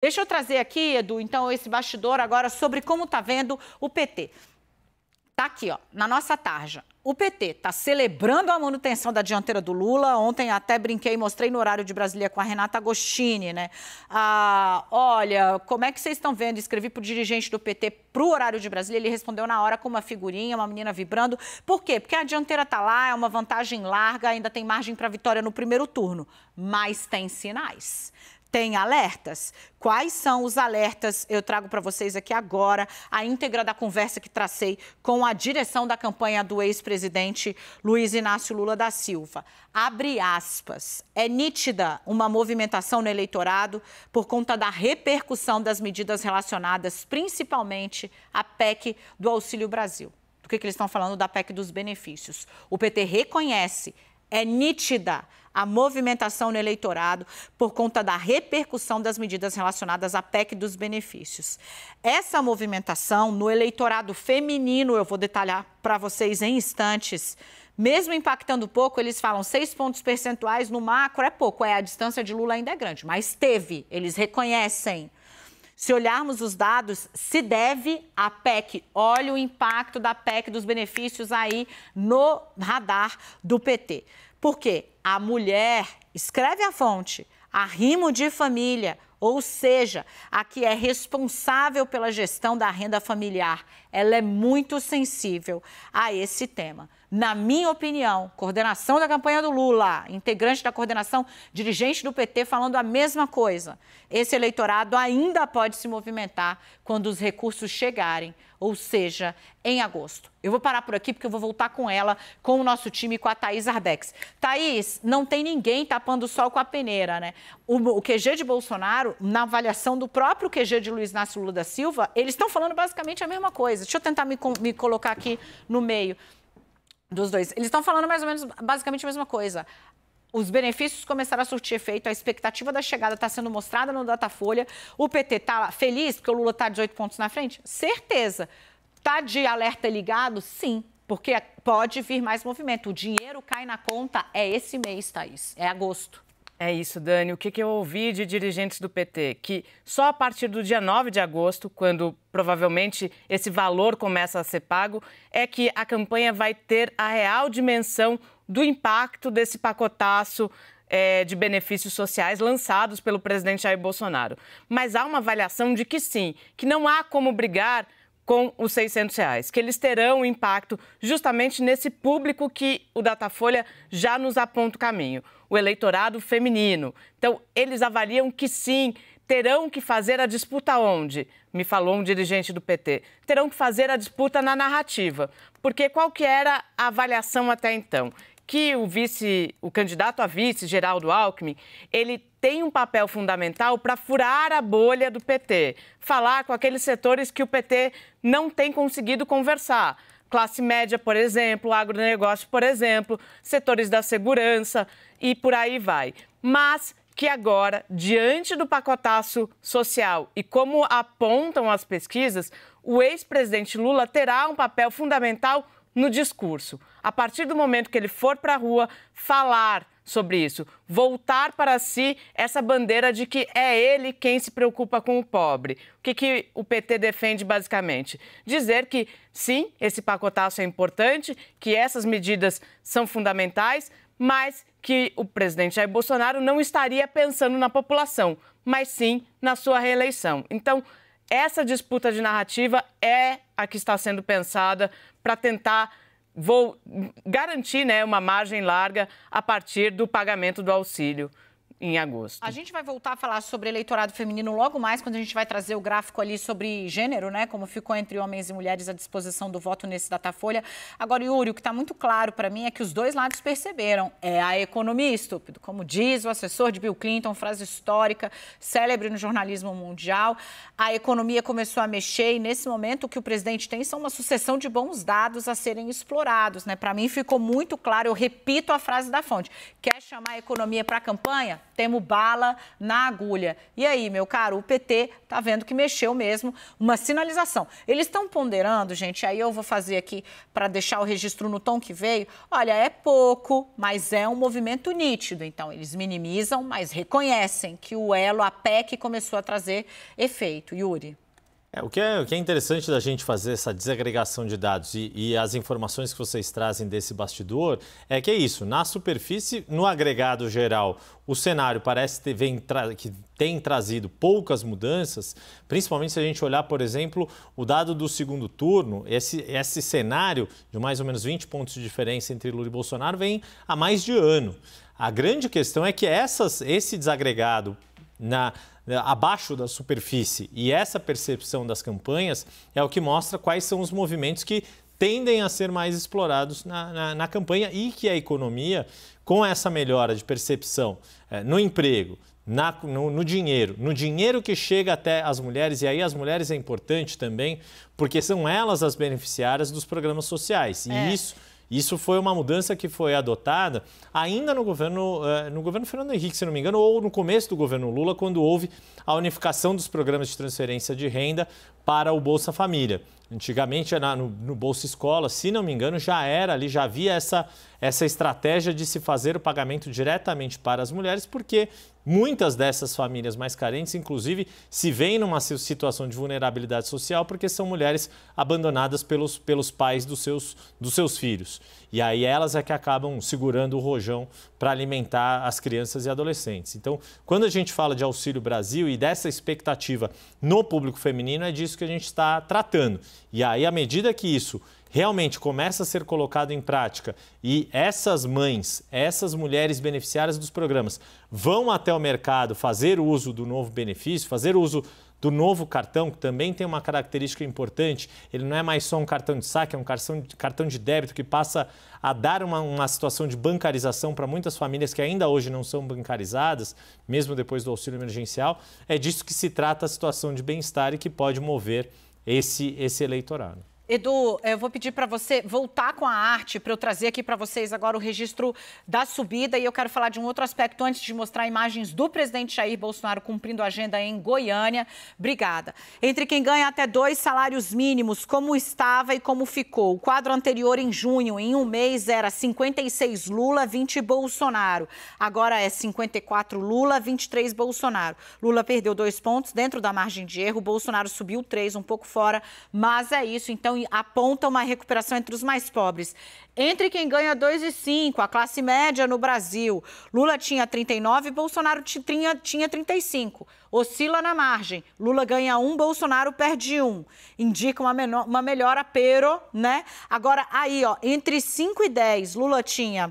Deixa eu trazer aqui, Edu, então, esse bastidor agora sobre como está vendo o PT. Está aqui, ó, na nossa tarja. O PT está celebrando a manutenção da dianteira do Lula. Ontem até brinquei e mostrei no Horário de Brasília com a Renata Agostini, né? Olha, como é que vocês estão vendo? Escrevi para o dirigente do PT para o Horário de Brasília. Ele respondeu na hora com uma figurinha, uma menina vibrando. Por quê? Porque a dianteira está lá, é uma vantagem larga, ainda tem margem para vitória no primeiro turno. Mas tem sinais. Tem alertas? Quais são os alertas? Eu trago para vocês aqui agora a íntegra da conversa que tracei com a direção da campanha do ex-presidente Luiz Inácio Lula da Silva. Abre aspas. É nítida uma movimentação no eleitorado por conta da repercussão das medidas relacionadas principalmente à PEC do Auxílio Brasil. Do que eles estão falando? Da PEC dos benefícios. O PT reconhece, é nítida a movimentação no eleitorado por conta da repercussão das medidas relacionadas à PEC dos benefícios. Essa movimentação no eleitorado feminino, eu vou detalhar para vocês em instantes, mesmo impactando pouco, eles falam 6 pontos percentuais no macro é pouco, a distância de Lula ainda é grande, mas teve, eles reconhecem. Se olharmos os dados, se deve à PEC. Olha o impacto da PEC dos benefícios aí no radar do PT. Por quê? A mulher, escreve a fonte, arrimo de família, ou seja, a que é responsável pela gestão da renda familiar, ela é muito sensível a esse tema. Na minha opinião, coordenação da campanha do Lula, integrante da coordenação, dirigente do PT falando a mesma coisa. Esse eleitorado ainda pode se movimentar quando os recursos chegarem, ou seja, em agosto. Eu vou parar por aqui porque eu vou voltar com ela, com o nosso time, com a Thaís Arbex. Thaís, não tem ninguém tapando o sol com a peneira, né? O QG de Bolsonaro, na avaliação do próprio QG de Luiz Inácio Lula da Silva, eles estão falando basicamente a mesma coisa. Deixa eu tentar me colocar aqui no meio dos dois. Eles estão falando mais ou menos, basicamente a mesma coisa. Os benefícios começaram a surtir efeito, a expectativa da chegada está sendo mostrada no Datafolha. O PT está feliz porque o Lula está 18 pontos na frente? Certeza. Está de alerta ligado? Sim, porque pode vir mais movimento. O dinheiro cai na conta esse mês, Thaís, é agosto. É isso, Dani. O que eu ouvi de dirigentes do PT? Que só a partir do dia 9 de agosto, quando provavelmente esse valor começa a ser pago, é que a campanha vai ter a real dimensão do impacto desse pacotaço de benefícios sociais lançados pelo presidente Jair Bolsonaro. Mas há uma avaliação de que sim, que não há como brigar com os R$600, que eles terão impacto justamente nesse público que o Datafolha já nos aponta o caminho, o eleitorado feminino. Então, eles avaliam que sim, terão que fazer a disputa onde? Me falou um dirigente do PT. Terão que fazer a disputa na narrativa, porque qual que era a avaliação até então? Que o candidato a vice, Geraldo Alckmin, ele tem um papel fundamental para furar a bolha do PT, falar com aqueles setores que o PT não tem conseguido conversar. Classe média, por exemplo, agronegócio, por exemplo, setores da segurança e por aí vai. Mas que agora, diante do pacotaço social e como apontam as pesquisas, o ex-presidente Lula terá um papel fundamental no discurso. A partir do momento que ele for para a rua falar sobre isso, voltar para si essa bandeira de que é ele quem se preocupa com o pobre. O que o PT defende basicamente? Dizer que sim, esse pacotaço é importante, que essas medidas são fundamentais, mas que o presidente Jair Bolsonaro não estaria pensando na população, mas sim na sua reeleição. Então, essa disputa de narrativa é a que está sendo pensada para tentar garantir, né, uma margem larga a partir do pagamento do auxílio em agosto. A gente vai voltar a falar sobre eleitorado feminino logo mais, quando a gente vai trazer o gráfico ali sobre gênero, né? Como ficou entre homens e mulheres à disposição do voto nesse Datafolha. Agora, Yuri, o que está muito claro para mim é que os dois lados perceberam. É a economia, estúpido. Como diz o assessor de Bill Clinton, frase histórica, célebre no jornalismo mundial. A economia começou a mexer e, nesse momento, o que o presidente tem são uma sucessão de bons dados a serem explorados, né? Para mim, ficou muito claro. Eu repito a frase da fonte. Quer chamar a economia para a campanha? temos bala na agulha. E aí, meu caro, o PT está vendo que mexeu mesmo, uma sinalização. Eles estão ponderando, gente, aí eu vou fazer aqui para deixar o registro no tom que veio. Olha, é pouco, mas é um movimento nítido. Então, eles minimizam, mas reconhecem que o elo, a PEC, começou a trazer efeito. Yuri. O que é interessante da gente fazer essa desagregação de dados e as informações que vocês trazem desse bastidor é que é isso, na superfície, no agregado geral, o cenário parece que tem trazido poucas mudanças, principalmente se a gente olhar, por exemplo, o dado do segundo turno, esse cenário de mais ou menos 20 pontos de diferença entre Lula e Bolsonaro vem há mais de ano. A grande questão é que esse desagregado abaixo da superfície e essa percepção das campanhas é o que mostra quais são os movimentos que tendem a ser mais explorados na campanha e que a economia, com essa melhora de percepção no emprego, no dinheiro que chega até as mulheres, e aí as mulheres é importante também, porque são elas as beneficiárias dos programas sociais. E isso foi uma mudança que foi adotada ainda no governo Fernando Henrique, se não me engano, ou no começo do governo Lula, quando houve a unificação dos programas de transferência de renda para o Bolsa Família. Antigamente, no Bolsa Escola, se não me engano, já havia essa estratégia de se fazer o pagamento diretamente para as mulheres, porque muitas dessas famílias mais carentes, inclusive, se veem numa situação de vulnerabilidade social porque são mulheres abandonadas pelos pais dos seus filhos. E aí elas é que acabam segurando o rojão para alimentar as crianças e adolescentes. Então, quando a gente fala de Auxílio Brasil e dessa expectativa no público feminino, é disso que a gente está tratando. E aí, à medida que isso realmente começa a ser colocado em prática e essas mães, essas mulheres beneficiárias dos programas vão até o mercado fazer uso do novo benefício, fazer uso do novo cartão, que também tem uma característica importante, ele não é mais só um cartão de saque, é um cartão de débito que passa a dar uma situação de bancarização para muitas famílias que ainda hoje não são bancarizadas, mesmo depois do auxílio emergencial. É disso que se trata a situação de bem-estar e que pode mover esse eleitorado. Edu, eu vou pedir para você voltar com a arte para eu trazer aqui para vocês agora o registro da subida, e eu quero falar de um outro aspecto antes de mostrar imagens do presidente Jair Bolsonaro cumprindo a agenda em Goiânia. Obrigada. Entre quem ganha até 2 salários mínimos, como estava e como ficou. O quadro anterior em junho, em um mês, era 56 Lula, 20 Bolsonaro. Agora é 54 Lula, 23 Bolsonaro. Lula perdeu 2 pontos dentro da margem de erro, Bolsonaro subiu 3, um pouco fora, mas é isso. Então, aponta uma recuperação entre os mais pobres. Entre quem ganha 2,5, a classe média no Brasil, Lula tinha 39, Bolsonaro tinha 35. Oscila na margem. Lula ganha 1, Bolsonaro perde 1. Indica uma melhora, pero, né? Agora, aí, ó, entre 5 e 10, Lula tinha,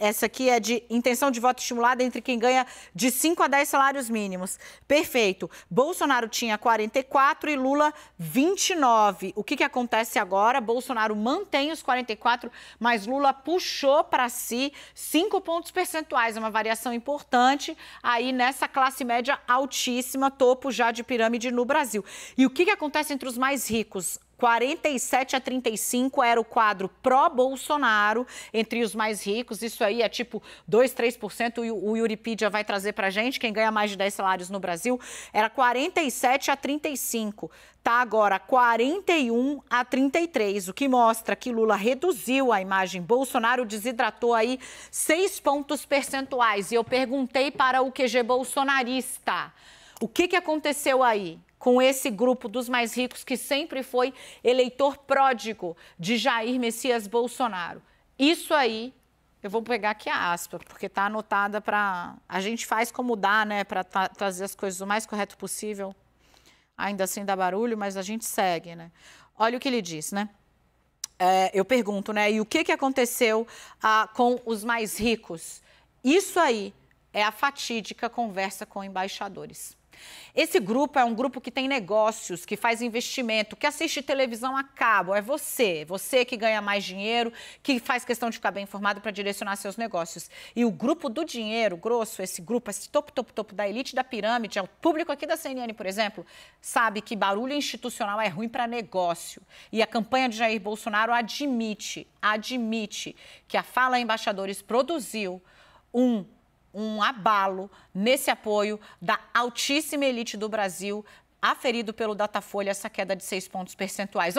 essa aqui é de intenção de voto estimulada entre quem ganha de 5 a 10 salários mínimos. Perfeito. Bolsonaro tinha 44 e Lula 29. O que acontece agora? Bolsonaro mantém os 44, mas Lula puxou para si 5 pontos percentuais. É uma variação importante aí nessa classe média altíssima, topo já de pirâmide no Brasil. E o que acontece entre os mais ricos? 47 a 35 era o quadro pró-Bolsonaro entre os mais ricos. Isso aí é tipo 2, 3%. O Euripedia vai trazer para a gente, quem ganha mais de 10 salários no Brasil. Era 47 a 35. Está agora 41 a 33, o que mostra que Lula reduziu a imagem. Bolsonaro desidratou aí 6 pontos percentuais. E eu perguntei para o QG bolsonarista, o que aconteceu aí com esse grupo dos mais ricos que sempre foi eleitor pródigo de Jair Messias Bolsonaro? Isso aí, eu vou pegar aqui a aspa, porque está anotada para... A gente faz como dá, né, para trazer as coisas o mais correto possível. Ainda assim dá barulho, mas a gente segue, né? Olha o que ele diz, né? Eu pergunto, né? E o que aconteceu com os mais ricos? Isso aí é a fatídica conversa com embaixadores. Esse grupo é um grupo que tem negócios, que faz investimento, que assiste televisão a cabo. É você que ganha mais dinheiro, que faz questão de ficar bem informado para direcionar seus negócios. E o grupo do dinheiro grosso, esse grupo, esse topo da elite da pirâmide, o público aqui da CNN, por exemplo, sabe que barulho institucional é ruim para negócio. E a campanha de Jair Bolsonaro admite que a fala a embaixadores produziu um abalo nesse apoio da altíssima elite do Brasil, aferido pelo Datafolha essa queda de 6 pontos percentuais.